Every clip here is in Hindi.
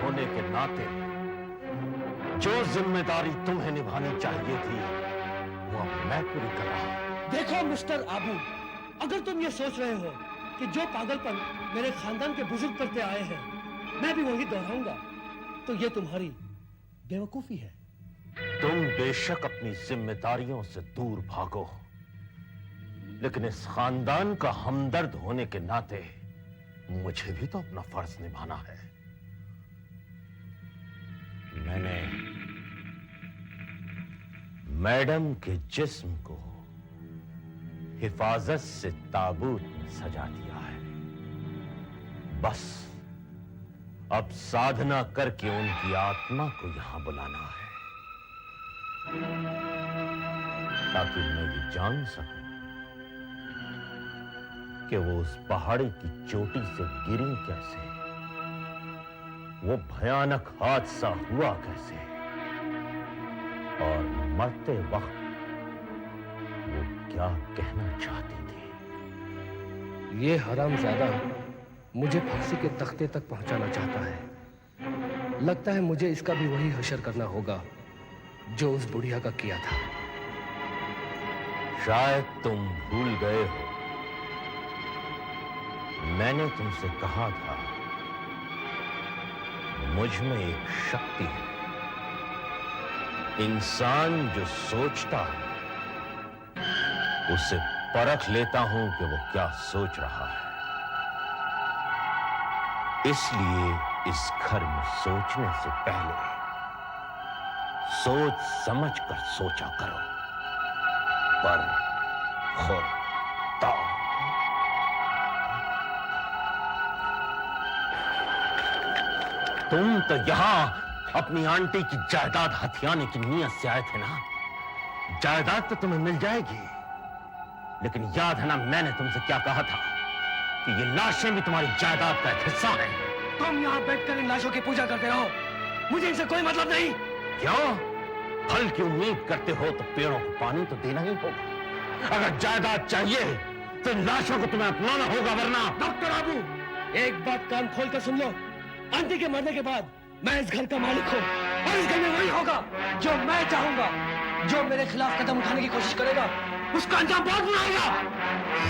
होने के नाते जो जिम्मेदारी तुम्हें निभानी चाहिए थी वो अब मैं पूरी कर रहा हूं। देखो मिस्टर आबू, अगर तुम ये सोच रहे हो कि जो पागलपन मेरे खानदान के बुजुर्ग करते आए हैं मैं भी वही दोहराऊंगा, तो ये तुम्हारी बेवकूफी है। तुम बेशक अपनी जिम्मेदारियों से दूर भागो, लेकिन इस खानदान का हमदर्द होने के नाते मुझे भी तो अपना फर्ज निभाना है। मैंने मैडम के जिस्म को हिफाजत से ताबूत में सजा दिया है। बस अब साधना करके उनकी आत्मा को यहां बुलाना है, ताकि मैं ये जान सकूं कि वो उस पहाड़ी की चोटी से गिरी कैसे, वो भयानक हादसा हुआ कैसे, और मरते वक्त वो क्या कहना चाहती थी। ये हरामजादा मुझे फांसी के तख्ते तक पहुंचाना चाहता है। लगता है मुझे इसका भी वही हशर करना होगा जो उस बुढ़िया का किया था। शायद तुम भूल गए हो, मैंने तुमसे कहा था मुझ में एक शक्ति है। इंसान जो सोचता है उसे परख लेता हूं कि वो क्या सोच रहा है। इसलिए इस घर में सोचने से पहले सोच समझ कर सोचा करो। पर खुदा, तुम तो यहां अपनी आंटी की जायदाद हथियाने की नीयत से आए थे ना। जायदाद तो तुम्हें मिल जाएगी, लेकिन याद है ना मैंने तुमसे क्या कहा था कि ये लाशें भी तुम्हारी जायदाद का एक हिस्सा हैं। तुम यहाँ बैठकर इन लाशों की पूजा करते रहो, मुझे इनसे कोई मतलब नहीं। क्यों? फल की उम्मीद करते हो तो पेड़ों को पानी तो देना ही होगा। अगर जायदाद चाहिए तो इन लाशों को तुम्हें अपनाना होगा, वरना। डॉक्टर आबू, एक बात कान खोल कर सुन लो। आंटी के मरने के बाद मैं इस घर का मालिक हूँ, और इस घर में वही होगा जो मैं चाहूंगा। जो मेरे खिलाफ कदम उठाने की कोशिश करेगा उसका अंजाम बहुत बुरा होगा।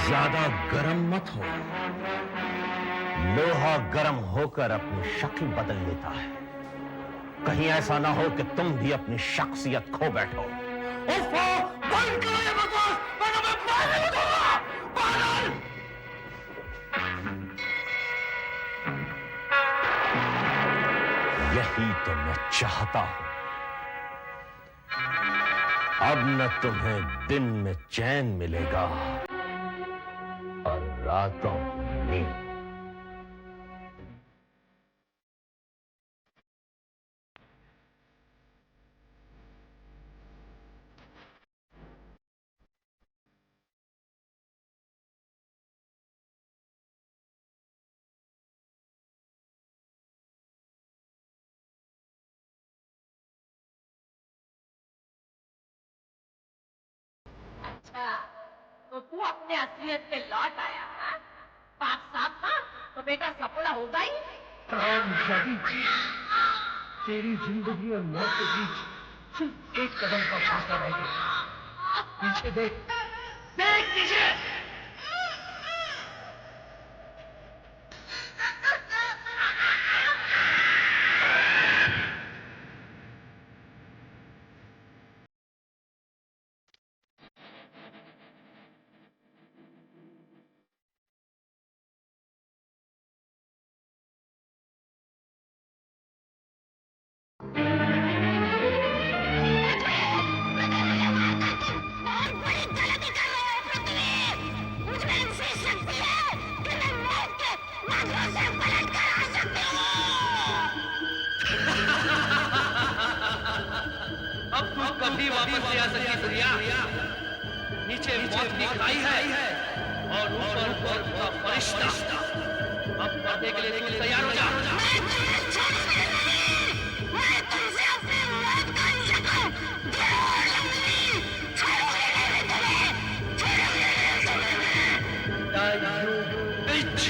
ज्यादा गर्म मत हो। लोहा गर्म होकर अपनी शक्ल बदल लेता है। कहीं ऐसा ना हो कि तुम भी अपनी शख्सियत खो बैठो। बंद करो ये बकवास, वरना मैं मारने लगूंगा। पागल! यही तो मैं चाहता हूं। अब न तुम्हें दिन में चैन मिलेगा और रातों में नींद। तो तू अपने असलियत पे लौट आया है? पाप साफ था तो बेटा सपना होगा ही। तेरी जिंदगी और मौत के बीच सिर्फ एक कदम का फासला रह गया। पीछे देख, देख पीछे। अब तू कभी वापस नहीं आ सकती दुनिया। नीचे मौत की खाई है और ऊपर मौत का फरिश्ता। अब मरने के लिए तू तैयार हो जा। Die, you bitch!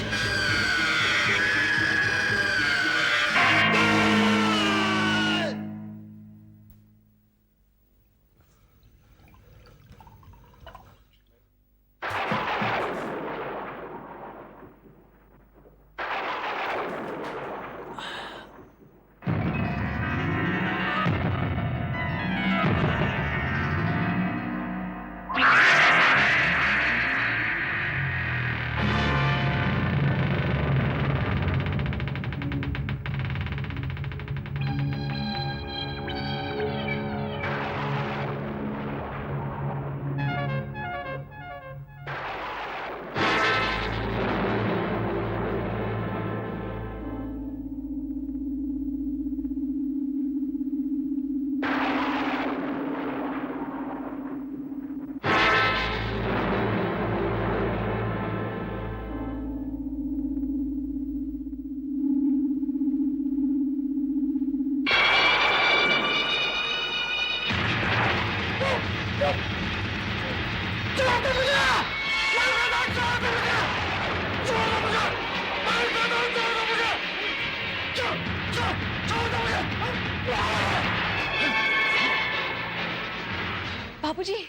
बाबूजी,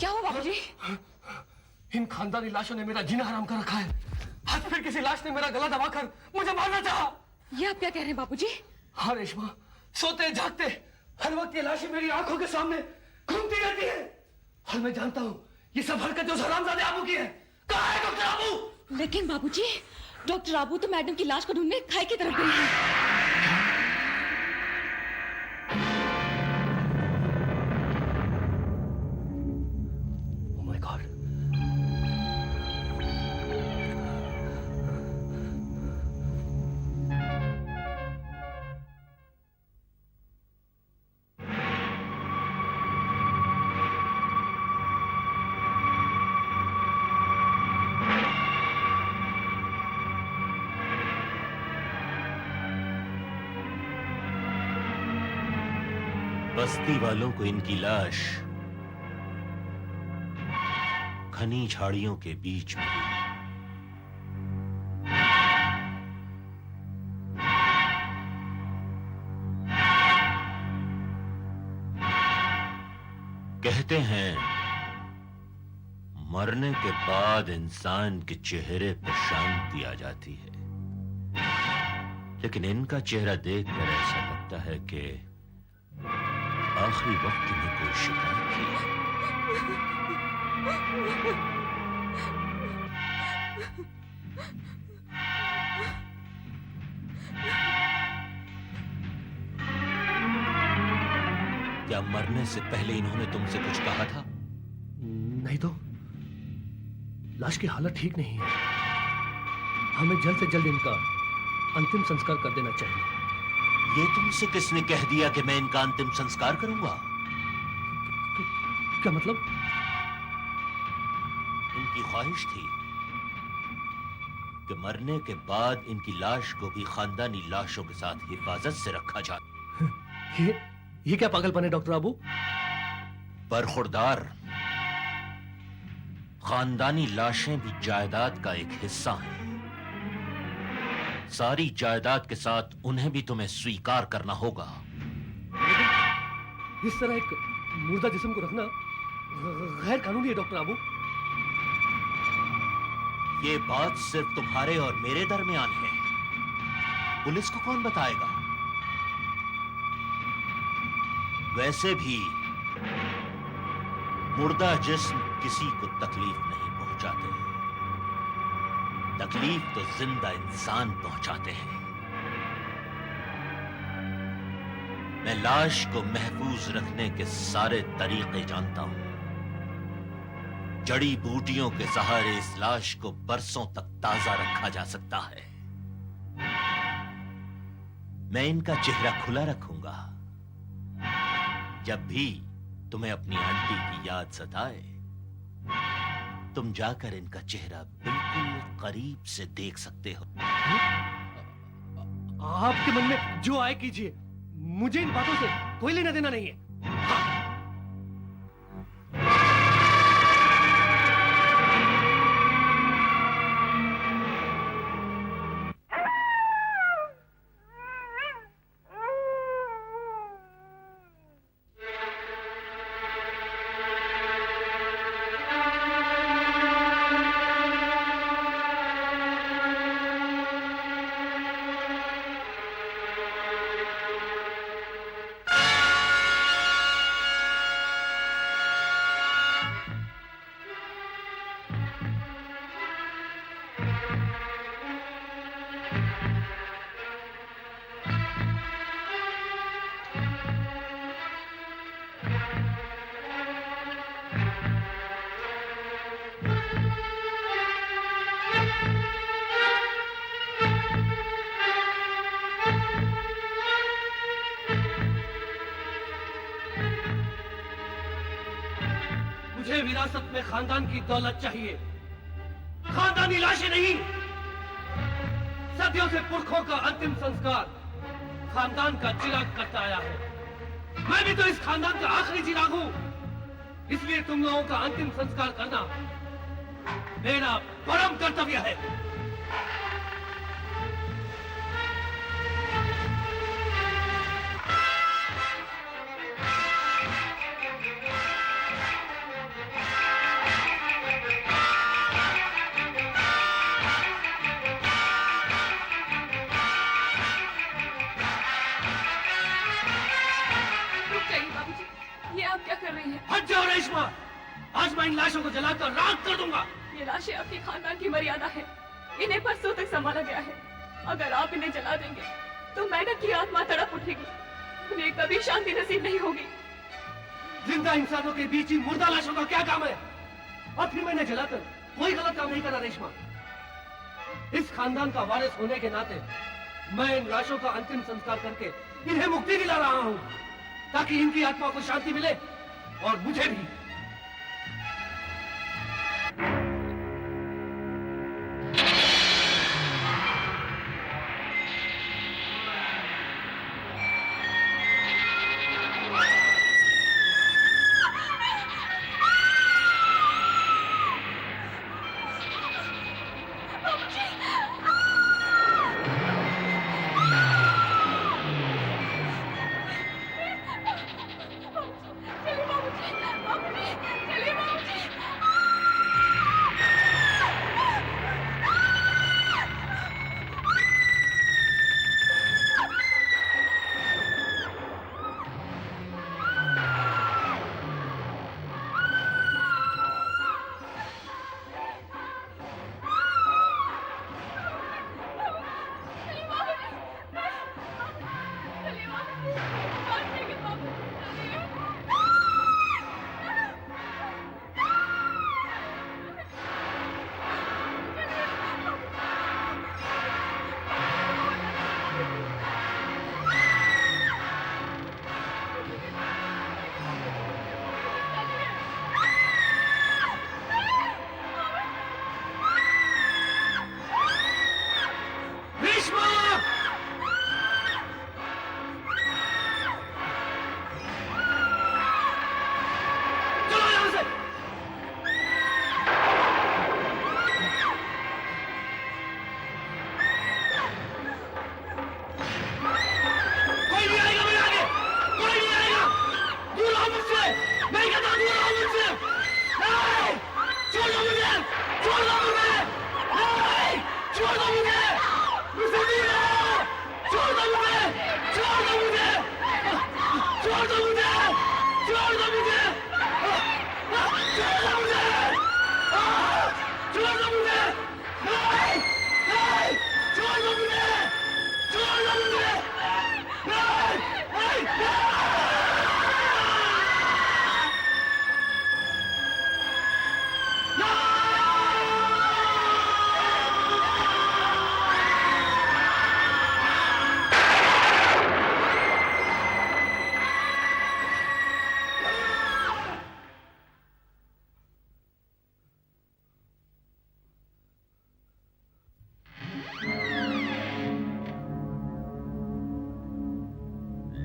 क्या हुआ बाबूजी? इन खानदानी लाशों ने मेरा जीना हराम कर रखा है। आज फिर किसी लाश ने मेरा गला दबाकर मुझे मारना चाहा। ये आप क्या कह रहे हैं बाबूजी? हाँ रेशमा, सोते जागते हर वक्त ये लाशें मेरी आंखों के सामने घूमती रहती है और मैं जानता हूँ ये सब हरकत उस हरामजादे आबू की है। कहाँ है डॉक्टर आबू? लेकिन बाबूजी, डॉक्टर आबू तो मैडम की लाश को ढूंढने खाई की तरफ गई है। Oh my God. बस्ती वालों को इनकी लाश घनी झाड़ियों के बीच मिली। कहते हैं मरने के बाद इंसान के चेहरे पर शांति आ जाती है, लेकिन इनका चेहरा देखकर ऐसा लगता है कि आखिरी वक्त में कोई शिकायत की। क्या मरने से पहले इन्होंने तुमसे कुछ कहा था? नहीं तो लाश की हालत ठीक नहीं है। हमें जल्द से जल्द इनका अंतिम संस्कार कर देना चाहिए। ये तुमसे किसने कह दिया कि मैं इनका अंतिम संस्कार करूंगा? क्या मतलब? इनकी ख्वाहिश थी कि मरने के बाद इनकी लाश को भी खानदानी लाशों के साथ हिफाजत से रखा जाए। ये क्या पागलपन है डॉक्टर आबू? बरखुरदार, खानदानी लाशें भी जायदाद का एक हिस्सा हैं। सारी जायदाद के साथ उन्हें भी तुम्हें स्वीकार करना होगा। लेकिन इस तरह एक मुर्दा जिस्म को रखना गैर कानूनी है डॉक्टर आबू। ये बात सिर्फ तुम्हारे और मेरे दरमियान है। पुलिस को कौन बताएगा? वैसे भी मुर्दा जिस्म किसी को तकलीफ नहीं पहुंचाते, तकलीफ तो जिंदा इंसान पहुंचाते हैं। मैं लाश को महफूज रखने के सारे तरीके जानता हूं। जड़ी बूटियों के सहारे इस लाश को बरसों तक ताजा रखा जा सकता है। मैं इनका चेहरा खुला रखूंगा। जब भी तुम्हें अपनी आंटी की याद सताए, तुम जाकर इनका चेहरा बिल्कुल करीब से देख सकते हो। आपके मन में जो आए कीजिए, मुझे इन बातों से कोई लेना देना नहीं है। मुझे विरासत में खानदान की दौलत चाहिए, खानदानी लाशें नहीं। सदियों से पुरखों का अंतिम संस्कार खानदान का चिराग करता आया है। मैं भी तो इस खानदान का आखिरी चिराग हूं, इसलिए तुम लोगों का अंतिम संस्कार करना मेरा परम कर्तव्य है। रेशमा, आज मैं इन लाशों को जलाकर राख कर दूंगा। ये लाशें आपके खानदान की मर्यादा है, इन्हें परसों तक संभाला गया है। अगर आप इन्हें जला देंगे तो मैडम की आत्मा तड़प उठेगी, उन्हें कभी शांति नसीब नहीं होगी। जिंदा इंसानों के बीच ही मुर्दा लाशों का क्या काम है? और फिर मैंने जलाकर कोई गलत काम नहीं करा रेशमा। इस खानदान का वारिस होने के नाते मैं इन लाशों का अंतिम संस्कार करके इन्हें मुक्ति दिला रहा हूं, ताकि इनकी आत्मा को शांति मिले और मुझे भी।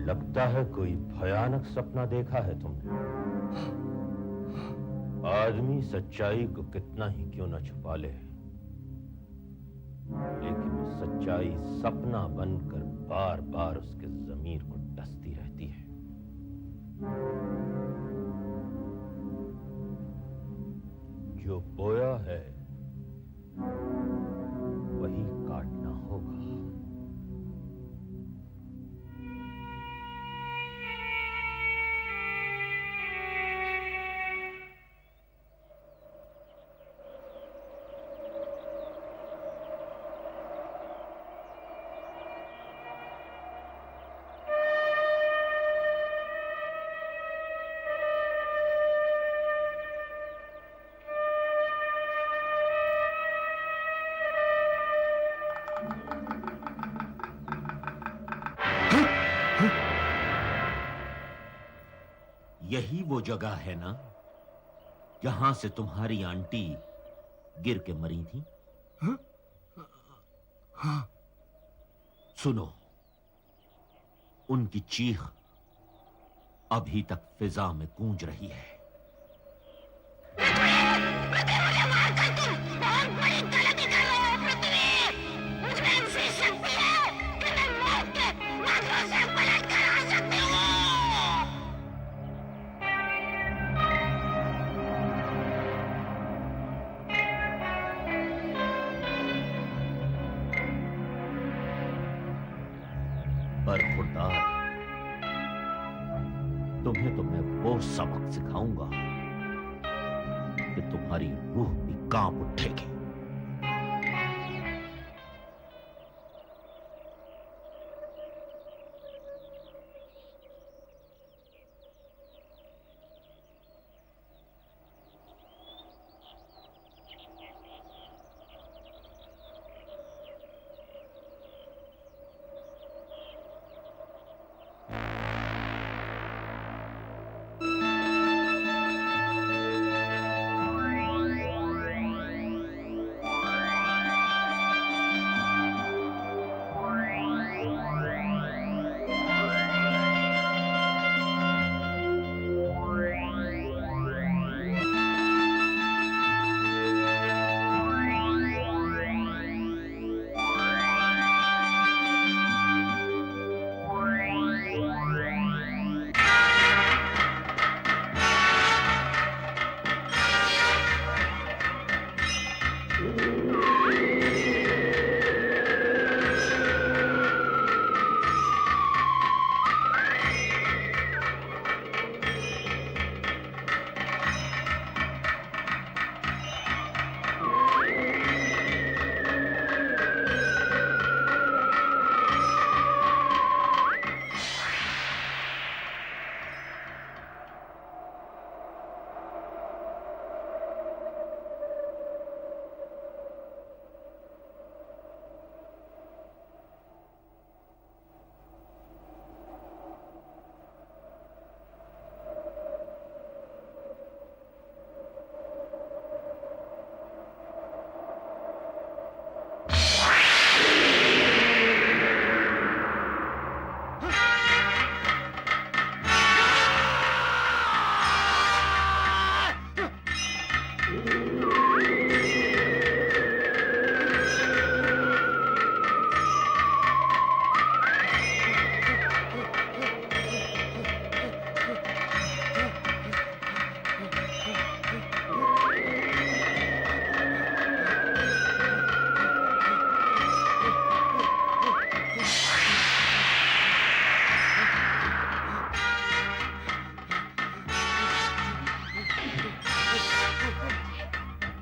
लगता है कोई भयानक सपना देखा है तुमने। आदमी सच्चाई को कितना ही क्यों न छुपा ले, लेकिन वो सच्चाई सपना बनकर बार बार उसके ज़मीर को डसती रहती है। जो बोया है वही काटना होगा। यही वो जगह है ना जहां से तुम्हारी आंटी गिर के मरी थी? हाँ। सुनो, उनकी चीख अभी तक फिजा में गूंज रही है। मुझे मारकर तुम बहुत बड़ी गलती कर रहे हो पृथ्वी। मुझमें ऐसी शक्ति है कि मैं मौत के नजरों से पलट कर आ सकती हूँ। पर खुदा, तुम्हें तो मैं वो सबक सिखाऊंगा तुम्हारी रूह भी कांप उठेगी।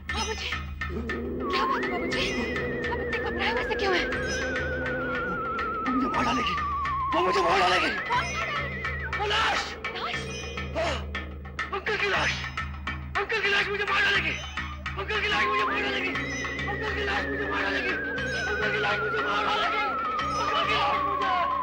बाबूजी, क्या बात है बाबूजी? आप इतने घबराए हुए से क्यों हैं? मुझे मार डालेगी, वो मुझे मार डालेगी। वो लाश! लाश? हाँ, अंकल की लाश! अंकल की लाश मुझे मार डालेगी! अंकल की लाश मुझे मार डालेगी! अंकल की लाश मुझे मार डालेगी! अंकल की लाश मुझे मार डालेगी! अंकल की लाश मुझे